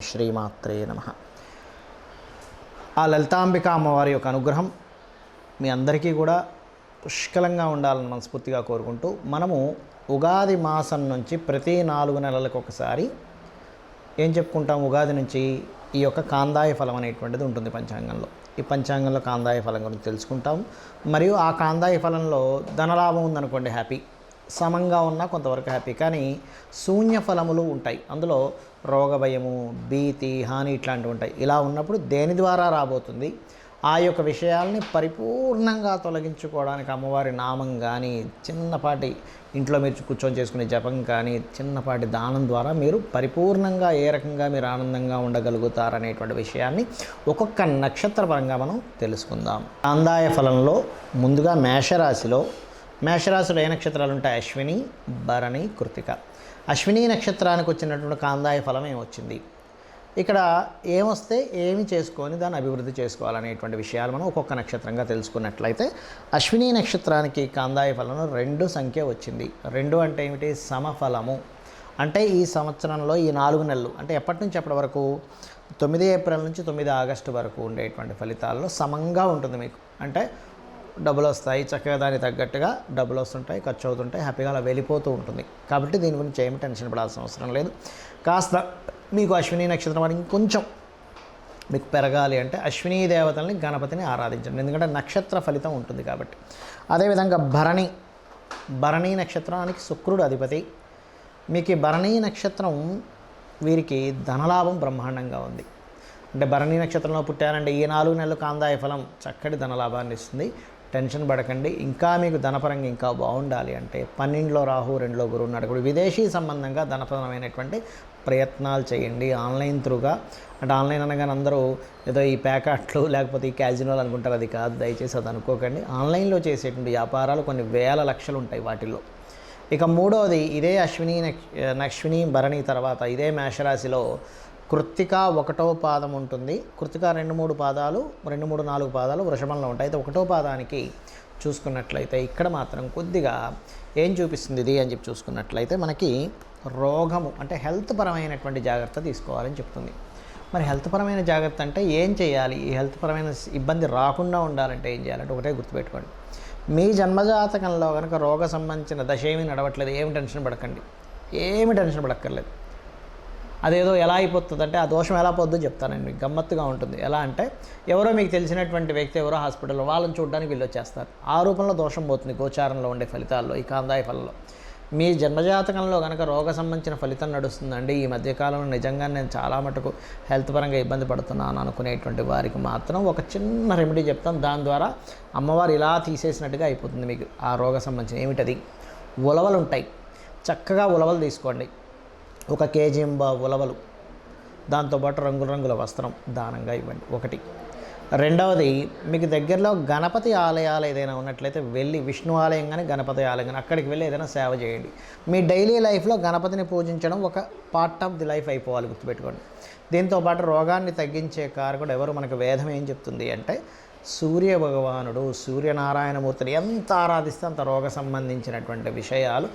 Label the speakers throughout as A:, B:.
A: శ్రీమాత్రే నమః. ఆ లలితాంబిక అమ్మవారి యొక్క అనుగ్రహం మీ అందరికీ కూడా పుష్కలంగా ఉండాలని మనస్ఫూర్తిగా కోరుకుంటూ, మనము ఉగాది మాసం నుంచి ప్రతి 4 నెలలకు ఒకసారి ఏం చెప్పుకుంటాం, ఉగాది నుంచి ఈ యొక్క కాందాయ ఫలం అనేటువంటిది ఉంటుంది పంచాంగంలో. ఈ పంచాంగంలో కాందాయ ఫలం గురించి తెలుసుకుంటాం. మరియు ఆ కాందాయ ఫలంలో ధనలాభం ఉందనుకోండి హ్యాపీ, సమంగా ఉన్నా కొంతవరకు హ్యాపీ. కానీ శూన్య ఫలములు ఉంటాయి, అందులో రోగ భయము, భీతి, హాని ఇట్లాంటివి ఉంటాయి. ఇలా ఉన్నప్పుడు దేని ద్వారా రాబోతుంది, ఆ యొక్క విషయాల్ని పరిపూర్ణంగా తొలగించుకోవడానికి అమ్మవారి నామం కానీ, చిన్నపాటి ఇంట్లో మీరు కూర్చొని చేసుకునే జపం కానీ, చిన్నపాటి దానం ద్వారా మీరు పరిపూర్ణంగా ఏ రకంగా మీరు ఆనందంగా ఉండగలుగుతారనేటువంటి విషయాన్ని ఒక్కొక్క నక్షత్ర పరంగా మనం తెలుసుకుందాం. కాందాయ ఫలంలో ముందుగా మేషరాశిలో ఏ నక్షత్రాలు ఉంటాయి? అశ్విని, భరణి, కృతిక. అశ్విని నక్షత్రానికి వచ్చినటువంటి కాందాయ ఫలం ఏమొచ్చింది, ఇక్కడ ఏమొస్తే ఏమి చేసుకొని దాన్ని అభివృద్ధి చేసుకోవాలనేటువంటి విషయాలు మనం ఒక్కొక్క నక్షత్రంగా తెలుసుకున్నట్లయితే, అశ్విని నక్షత్రానికి కాందాయ ఫలంలో 2 సంఖ్య వచ్చింది. 2 అంటే ఏమిటి? సమఫలము. అంటే ఈ సంవత్సరంలో ఈ 4 నెలలు, అంటే ఎప్పటి నుంచి ఎప్పటి వరకు, 9 ఏప్రిల్ నుంచి 9 ఆగస్టు వరకు ఉండేటువంటి ఫలితాల్లో సమంగా ఉంటుంది మీకు. అంటే డబ్బులు వస్తాయి, చక్కగా దానికి తగ్గట్టుగా డబ్బులు వస్తుంటాయి, ఖర్చు అవుతుంటాయి, హ్యాపీగా అలా వెళ్ళిపోతూ ఉంటుంది. కాబట్టి దీని గురించి ఏమి టెన్షన్ పడాల్సిన అవసరం లేదు. కాస్త మీకు అశ్విని నక్షత్రం అని ఇంకొంచెం మీకు పెరగాలి అంటే అశ్విని దేవతల్ని, గణపతిని ఆరాధించండి, ఎందుకంటే నక్షత్ర ఫలితం ఉంటుంది కాబట్టి. అదేవిధంగా భరణి నక్షత్రానికి శుక్రుడు అధిపతి. మీకు ఈ భరణి నక్షత్రం వీరికి ధనలాభం బ్రహ్మాండంగా ఉంది. అంటే భరణి నక్షత్రంలో పుట్టారంటే ఈ 4 నెలలు కాందాయ ఫలం చక్కటి ధనలాభాన్ని ఇస్తుంది. టెన్షన్ పడకండి. ఇంకా మీకు ధనపరంగా ఇంకా బాగుండాలి అంటే 12లో రాహు, 2లో గురువు ఉన్నాడు. ఇప్పుడు విదేశీ సంబంధంగా ధనపరమైనటువంటి ప్రయత్నాలు చేయండి ఆన్లైన్ త్రూగా. అంటే ఆన్లైన్ అనగానే అందరూ ఏదో ఈ ప్యాకెట్లు లేకపోతే ఈ క్యాజినోలు అనుకుంటారు, అది కాదు, దయచేసి అది అనుకోకండి. ఆన్లైన్లో చేసేటువంటి వ్యాపారాలు కొన్ని వేల లక్షలు ఉంటాయి వాటిల్లో. ఇక మూడవది ఇదే అశ్విని భరణి తర్వాత ఇదే మేషరాశిలో కృత్తిక 1వ పాదం ఉంటుంది. కృత్తిక 2, 3 పాదాలు, 2, 3, 4 పాదాలు వృషభంలో ఉంటాయి. అయితే 1వ పాదానికి చూసుకున్నట్లయితే ఇక్కడ మాత్రం కొద్దిగా ఏం చూపిస్తుంది ఇది అని చెప్పి చూసుకున్నట్లయితే మనకి రోగము, అంటే హెల్త్ పరమైనటువంటి జాగ్రత్త తీసుకోవాలని చెప్తుంది. మరి హెల్త్ పరమైన జాగ్రత్త అంటే ఏం చేయాలి, ఈ హెల్త్ పరమైన ఇబ్బంది రాకుండా ఉండాలంటే ఏం చేయాలంటే ఒకటే గుర్తుపెట్టుకోండి, మీ జన్మజాతకంలో కనుక రోగ సంబంధించిన దశ ఏమీ నడవట్లేదు, ఏమి టెన్షన్ పడక్కర్లేదు. అదేదో ఎలా అయిపోతుందంటే ఆ దోషం ఎలా పోద్దో చెప్తానండి, మీకు గమ్మత్తుగా ఉంటుంది. ఎలా అంటే ఎవరో మీకు తెలిసినటువంటి వ్యక్తి ఎవరో హాస్పిటల్లో వాళ్ళని చూడడానికి వీళ్ళు వచ్చేస్తారు, ఆ రూపంలో దోషం పోతుంది గోచారంలో ఉండే ఫలితాల్లో. ఈ కాందాయ ఫలంలో మీ జన్మజాతకంలో కనుక రోగ సంబంధించిన ఫలితం నడుస్తుందండి, ఈ మధ్యకాలంలో నిజంగా నేను చాలా మటుకు హెల్త్ పరంగా ఇబ్బంది పడుతున్నాను అనుకునేటువంటి వారికి మాత్రం ఒక చిన్న రెమెడీ చెప్తాను. దాని ద్వారా అమ్మవారు ఇలా తీసేసినట్టుగా అయిపోతుంది మీకు ఆ రోగ సంబంధించిన. ఏమిటది? ఉలవలు ఉంటాయి, చక్కగా ఉలవలు తీసుకోండి, 1 కేజీ ఉలవలు, దాంతోపాటు రంగుల వస్త్రం దానంగా ఇవ్వండి. ఒకటి. రెండవది, మీకు దగ్గరలో గణపతి ఆలయాలు ఏదైనా ఉన్నట్లయితే వెళ్ళి, విష్ణు ఆలయం కానీ గణపతి ఆలయం కానీ అక్కడికి వెళ్ళి ఏదైనా సేవ చేయండి. మీ డైలీ లైఫ్లో గణపతిని పూజించడం ఒక పార్ట్ ఆఫ్ ది లైఫ్ అయిపోవాలి, గుర్తుపెట్టుకోండి. దీంతోపాటు రోగాన్ని తగ్గించే కారకుడు ఎవరు? మనకు వేదం ఏం చెప్తుంది అంటే సూర్య భగవానుడు, సూర్యనారాయణమూర్తిని ఎంత ఆరాధిస్తే అంత రోగ సంబంధించినటువంటి విషయాలు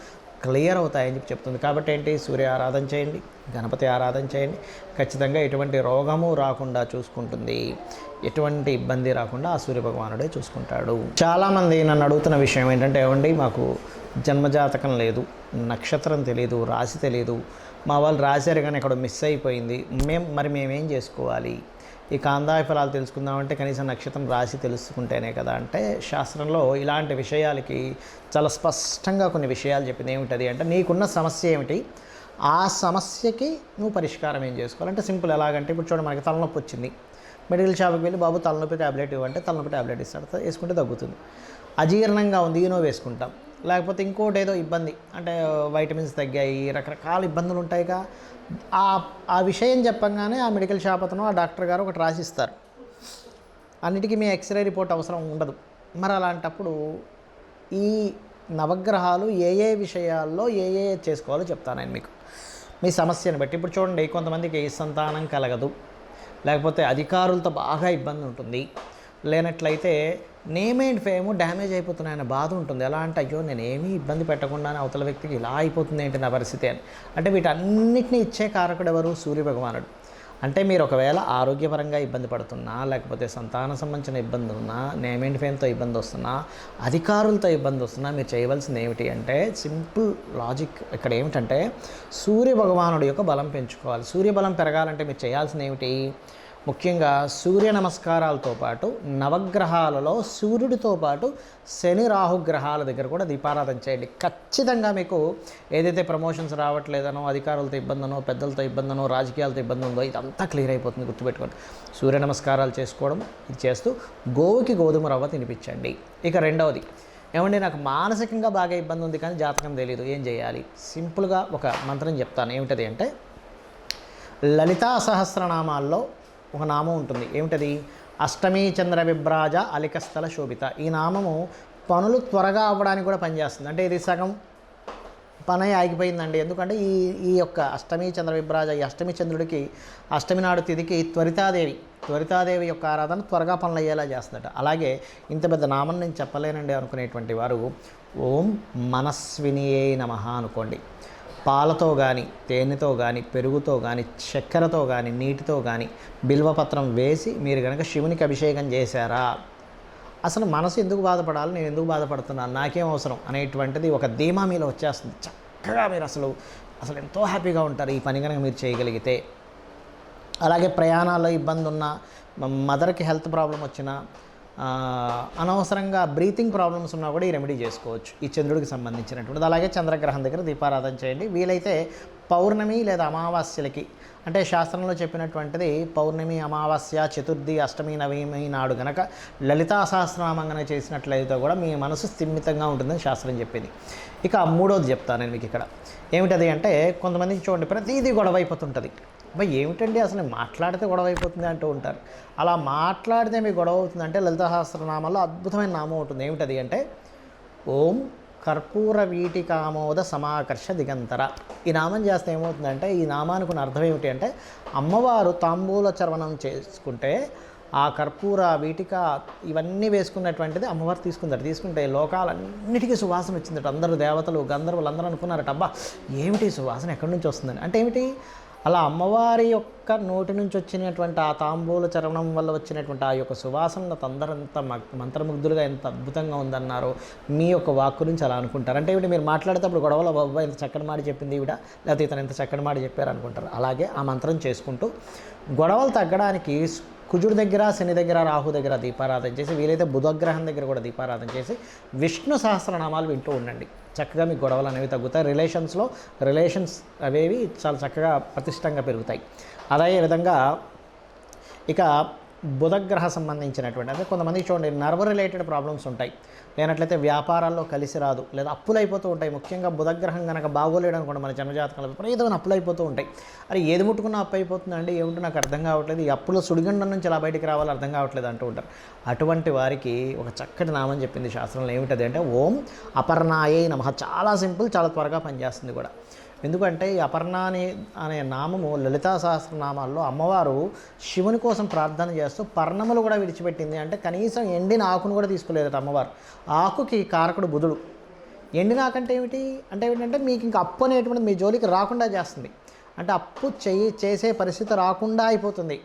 A: క్లియర్ అవుతాయని చెప్తుంది. కాబట్టి ఏంటి, సూర్య ఆరాధన చేయండి, గణపతి ఆరాధన చేయండి, ఖచ్చితంగా ఎటువంటి రోగము రాకుండా చూసుకుంటుంది, ఎటువంటి ఇబ్బంది రాకుండా ఆ సూర్య భగవానుడే చూసుకుంటాడు. చాలామంది నన్ను అడుగుతున్న విషయం ఏంటంటే, ఏమండి మాకు జన్మజాతకం లేదు, నక్షత్రం తెలియదు, రాశి తెలియదు, మా వాళ్ళు రాశారు కానీ అక్కడ మిస్ అయిపోయింది, మేమేం చేసుకోవాలి? ఈ కాందాయ ఫలాలు తెలుసుకుందామంటే కనీసం నక్షత్రం, రాశి తెలుసుకుంటేనే కదా. అంటే శాస్త్రంలో ఇలాంటి విషయాలకి చాలా స్పష్టంగా కొన్ని విషయాలు చెప్పింది. ఏమిటది అంటే, నీకున్న సమస్య ఏమిటి, ఆ సమస్యకి నువ్వు పరిష్కారం ఏం చేసుకోవాలంటే సింపుల్. ఎలాగంటే ఇప్పుడు చూడండి, మనకి తలనొప్పి వచ్చింది, మెడికల్ షాప్కి వెళ్ళి బాబు తలనొప్పి ట్యాబ్లెట్ ఇవ్వంటే తలనొప్పి ట్యాబ్లెట్ ఇస్తాడు, వేసుకుంటే తగ్గుతుంది. అజీర్ణంగా ఉంది, ఈనో వేసుకుంటాం. లేకపోతే ఇంకోటి ఏదో ఇబ్బంది, అంటే వైటమిన్స్ తగ్గాయి, రకరకాల ఇబ్బందులు ఉంటాయిగా. ఆ విషయం చెప్పంగానే ఆ మెడికల్ షాప్ అతను, ఆ డాక్టర్ గారు ఒకటి రాసిస్తారు. అన్నిటికీ మీ ఎక్స్రే రిపోర్ట్ అవసరం ఉండదు. మరి అలాంటప్పుడు ఈ నవగ్రహాలు ఏ విషయాల్లో ఏ చేసుకోవాలో చెప్తాను నేను మీకు, మీ సమస్యను బట్టి. ఇప్పుడు చూడండి, కొంతమందికి సంతానం కలగదు, లేకపోతే అధికారులతో బాగా ఇబ్బంది ఉంటుంది, లేనట్లయితే నేమ్ అండ్ ఫేమ్ డ్యామేజ్ అయిపోతున్నాయన్న బాధ ఉంటుంది. ఎలా అంటే, అయ్యో నేను ఏమీ ఇబ్బంది పెట్టకుండానే అవతల వ్యక్తికి ఇలా అయిపోతుంది ఏంటి నా పరిస్థితి అని. అంటే వీటన్నిటిని ఇచ్చే కారకుడు ఎవరు? సూర్య భగవానుడు. అంటే మీరు ఒకవేళ ఆరోగ్యపరంగా ఇబ్బంది పడుతున్నా, లేకపోతే సంతాన సంబంధించిన ఇబ్బంది ఉన్నా, నేమ్ అండ్ ఫేమ్తో ఇబ్బంది వస్తున్నా, అధికారులతో ఇబ్బంది వస్తున్నా, మీరు చేయవలసింది ఏమిటి అంటే సింపుల్ లాజిక్ ఇక్కడ ఏమిటంటే సూర్య భగవానుడి యొక్క బలం పెంచుకోవాలి. సూర్య బలం పెరగాలంటే మీరు చేయాల్సింది ఏమిటి? ముఖ్యంగా సూర్య నమస్కారాలతో పాటు నవగ్రహాలలో సూర్యుడితో పాటు శని రాహుగ్రహాల దగ్గర కూడా దీపారాధన చేయండి. ఖచ్చితంగా మీకు ఏదైతే ప్రమోషన్స్ రావట్లేదనో, అధికారులతో ఇబ్బందనో, పెద్దలతో ఇబ్బందనో, రాజకీయాలతో ఇబ్బంది ఉందో ఇదంతా క్లియర్ అయిపోతుంది. గుర్తుపెట్టుకోండి. సూర్య నమస్కారాలు చేసుకోవడం ఇది చేస్తూ గోవుకి గోధుమ రవ్వ తినిపించండి. ఇక రెండవది ఏమండి, నాకు మానసికంగా బాగా ఇబ్బంది ఉంది కానీ జాతకం తెలియదు, ఏం చేయాలి? సింపుల్గా ఒక మంత్రం చెప్తాను. ఏమిటది అంటే లలితా సహస్రనామాల్లో ఒక నామం ఉంటుంది. ఏమిటది? అష్టమీ చంద్ర విభ్రాజ అలికస్థల శోభిత. ఈ నామము పనులు త్వరగా అవ్వడానికి కూడా పనిచేస్తుంది. అంటే ఇది సగం పని ఆగిపోయిందండి. ఎందుకంటే ఈ యొక్క అష్టమీ చంద్ర విభ్రాజ, ఈ అష్టమి చంద్రుడికి అష్టమి నాడు తిథికి త్వరితాదేవి యొక్క ఆరాధన త్వరగా పనులు అయ్యేలా చేస్తుందట. అలాగే ఇంత పెద్ద నామం నేను చెప్పలేనండి అనుకునేటువంటి వారు ఓం మనస్వినియే నమః అనుకోండి. పాలతో కానీ, తేనెతో కానీ, పెరుగుతో కానీ, చక్కెరతో కానీ, నీటితో కానీ బిల్వపత్రం వేసి మీరు కనుక శివునికి అభిషేకం చేశారా, అసలు మనసు ఎందుకు బాధపడాలి, నేను ఎందుకు బాధపడుతున్నాను, నాకేం అవసరం అనేటువంటిది ఒక ధీమా మీలో వచ్చేస్తుంది. చక్కగా మీరు అసలు ఎంతో హ్యాపీగా ఉంటారు ఈ పని కనుక మీరు చేయగలిగితే. అలాగే ప్రయాణాల్లో ఇబ్బంది ఉన్న, మదర్కి హెల్త్ ప్రాబ్లం వచ్చినా, అనవసరంగా బ్రీతింగ్ ప్రాబ్లమ్స్ ఉన్నా కూడా ఈ రెమెడీ చేసుకోవచ్చు ఈ చంద్రుడికి సంబంధించినటువంటిది. అలాగే చంద్రగ్రహం దగ్గర దీపారాధన చేయండి. వీలైతే పౌర్ణమి లేదా అమావాస్యలకి, అంటే శాస్త్రంలో చెప్పినటువంటిది పౌర్ణమి, అమావాస్య, చతుర్థి, అష్టమి, నవమి నాడు గనక లలితా సహస్రనామం గనక చేసినట్లయితే కూడా మీ మనసు స్థిమితంగా ఉంటుందని శాస్త్రం చెప్పింది. ఇక మూడోది చెప్తాను నేను మీకు ఇక్కడ. ఏమిటది అంటే కొంతమందికి చూడండి ప్రతిదీ గొడవ అయిపోతుంటుంది. అబ్బాయి ఏమిటండి అసలు మాట్లాడితే గొడవ అయిపోతుంది అంటూ ఉంటారు. అలా మాట్లాడితే మీకు గొడవ అవుతుందంటే లలితా సహస్రనామాల్లో అద్భుతమైన నామం ఉంటుంది. ఏమిటది అంటే ఓం కర్పూర వీటికామోద సమాకర్ష దిగంతర. ఈ నామం చేస్తే ఏమవుతుందంటే, ఈ నామానికి ఉన్న అర్థం ఏమిటి అంటే అమ్మవారు తాంబూల చర్వణం చేసుకుంటే ఆ కర్పూర, వీటిక ఇవన్నీ వేసుకున్నటువంటిది అమ్మవారు తీసుకుంటే లోకాలన్నిటికీ సువాసన వచ్చిందట. అందరూ దేవతలు, గంధర్వులు అందరూ అనుకున్నారట, అబ్బా ఏమిటి సువాసన ఎక్కడి నుంచి వస్తుందని. అంటే ఏమిటి? అలా అమ్మవారి యొక్క నోటి నుంచి వచ్చినటువంటి ఆ తాంబూల చరణం వల్ల వచ్చినటువంటి ఆ యొక్క సువాసన అందరంత మంత్రముగ్ధులుగా ఎంత అద్భుతంగా ఉందన్నారో మీ యొక్క వాక్కు నుంచి అలా అనుకుంటారు. అంటే ఏమిటి? మీరు మాట్లాడేటప్పుడు గొడవలో బాబా ఇంత చక్కని మాట చెప్పింది ఈవిడ, లేకపోతే ఇతను ఎంత చక్కని మాట చెప్పారు అనుకుంటారు. అలాగే ఆ మంత్రం చేసుకుంటూ గొడవలు తగ్గడానికి కుజుడి దగ్గర, శని దగ్గర, రాహు దగ్గర దీపారాధన చేసి, వీలైతే బుధగ్రహం దగ్గర కూడా దీపారాధన చేసి విష్ణు సహస్రనామాలు వింటూ ఉండండి. చక్కగా మీకు గొడవలు అనేవి తగ్గుతాయి. రిలేషన్స్ అవేవి చాలా చక్కగా ప్రతిష్టంగా పెరుగుతాయి. అదే విధంగా ఇక బుధగ్రహ సంబంధించినటువంటి, అంటే కొంతమందికి చూడండి నర్వ్ రిలేటెడ్ ప్రాబ్లమ్స్ ఉంటాయి, లేనట్లయితే వ్యాపారాల్లో కలిసి రాదు, లేదా అప్పులు అయిపోతూ ఉంటాయి. ముఖ్యంగా బుధగ్రహం కనుక బాగోలేడు అనుకోండి మన జన్మజాతకంలో ఏదైనా అప్పులు అయిపోతూ ఉంటాయి. అరే ఏది ముట్టుకున్నా అప్పు అయిపోతుందండి, ఏమిటో నాకు అర్థం కావట్లేదు, ఈ అప్పుల సుడిగండం నుంచి ఎలా బయటికి రావాలో అర్థం కావట్లేదు అంటూ ఉంటారు. అటువంటి వారికి ఒక చక్కటి నామం చెప్పింది శాస్త్రంలో. ఏమిటది అంటే ఓం అపర్ణాయే నమః. చాలా సింపుల్, చాలా త్వరగా పనిచేస్తుంది కూడా. ఎందుకంటే ఈ అపర్ణ అనే నామము లలితా సహస్రనామాల్లో అమ్మవారు శివుని కోసం ప్రార్థన చేస్తూ పర్ణములు కూడా విడిచిపెట్టింది. అంటే కనీసం ఎండిన ఆకును కూడా తీసుకోలేదట అమ్మవారు. ఆకుకి కారకుడు బుధుడు. ఎండిన ఆకంటే ఏమిటి అంటే ఏమిటంటే మీకు ఇంకా అప్పు అనేటువంటిది మీ జోలికి రాకుండా చేస్తుంది. అంటే అప్పు చేసే పరిస్థితి రాకుండా అయిపోతుంది.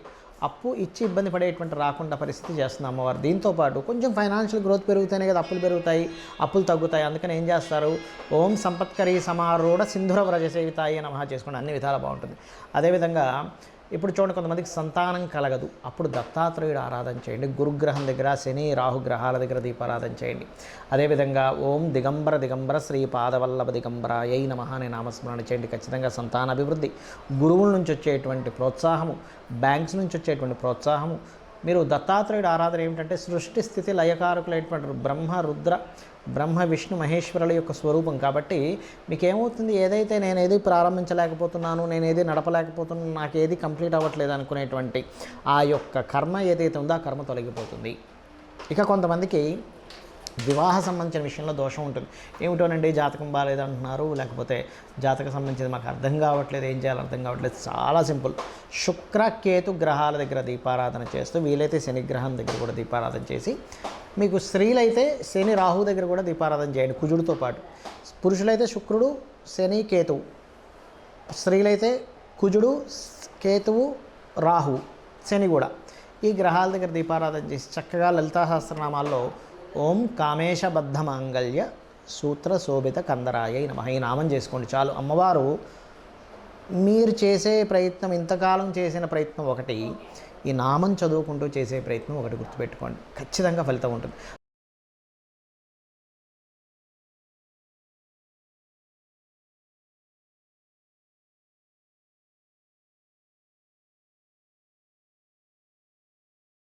A: అప్పు ఇచ్చి ఇబ్బంది పడేటువంటి రాకుండా పరిస్థితి చేస్తుంది అమ్మవారు. దీంతోపాటు కొంచెం ఫైనాన్షియల్ గ్రోత్ పెరుగుతానే కదా అప్పులు పెరుగుతాయి, అప్పులు తగ్గుతాయి. అందుకని ఏం చేస్తారు? ఓం సంపత్కరీ సమారూఢ సింధుర వ్రజ సేవితాయి నమః చేసుకోండి, అన్ని విధాలు బాగుంటుంది. అదేవిధంగా ఇప్పుడు చూడండి కొంతమందికి సంతానం కలగదు, అప్పుడు దత్తాత్రేయుడు ఆరాధన చేయండి. గురుగ్రహం దగ్గర, శని రాహుగ్రహాల దగ్గర దీపారాధన చేయండి. అదేవిధంగా ఓం దిగంబర శ్రీపాదవల్లభ దిగంబరాయై నమః అనే నామస్మరణ చేయండి. ఖచ్చితంగా సంతాన అభివృద్ధి, గురువుల నుంచి వచ్చేటువంటి ప్రోత్సాహము, బ్యాంక్స్ నుంచి వచ్చేటువంటి ప్రోత్సాహము. మీరు దత్తాత్రేయుడు ఆరాధన ఏమిటంటే సృష్టి స్థితి లయకారకులైనటువంటి బ్రహ్మ విష్ణు మహేశ్వరుల యొక్క స్వరూపం. కాబట్టి మీకేమవుతుంది, ఏదైతే నేనేది ప్రారంభించలేకపోతున్నాను, నేనేది నడపలేకపోతున్నాను, నాకేది కంప్లీట్ అవ్వట్లేదు అనుకునేటువంటి ఆ యొక్క కర్మ ఏదైతే ఉందో ఆ కర్మ తొలగిపోతుంది. ఇక కొంతమందికి వివాహ సంబంధించిన విషయంలో దోషం ఉంటుంది. ఏమిటోనండి జాతకం బాగాలేదు అంటున్నారు, లేకపోతే జాతకం సంబంధించింది మాకు అర్థం కావట్లేదు, ఏం చేయాలో అర్థం కావట్లేదు. చాలా సింపుల్, శుక్ర కేతు గ్రహాల దగ్గర దీపారాధన చేస్తూ, వీలైతే శని గ్రహం దగ్గర కూడా దీపారాధన చేసి, మీకు స్త్రీలైతే శని రాహు దగ్గర కూడా దీపారాధన చేయండి కుజుడితో పాటు. పురుషులైతే శుక్రుడు, శని, కేతువు. స్త్రీలైతే కుజుడు, కేతువు, రాహు, శని కూడా. ఈ గ్రహాల దగ్గర దీపారాధన చేసి చక్కగా లలితా సహస్రనామాల్లో ఓం కామేశబద్ధ మాంగళ్య సూత్ర శోభిత కందరాయ నమః ఈ నామం చేసుకోండి చాలు. అమ్మవారు మీరు చేసే ప్రయత్నం, ఇంతకాలం చేసిన ప్రయత్నం ఒకటి, ఈ నామం చదువుకుంటూ చేసే ప్రయత్నం ఒకటి గుర్తుపెట్టుకోండి, ఖచ్చితంగా ఫలితం ఉంటుంది.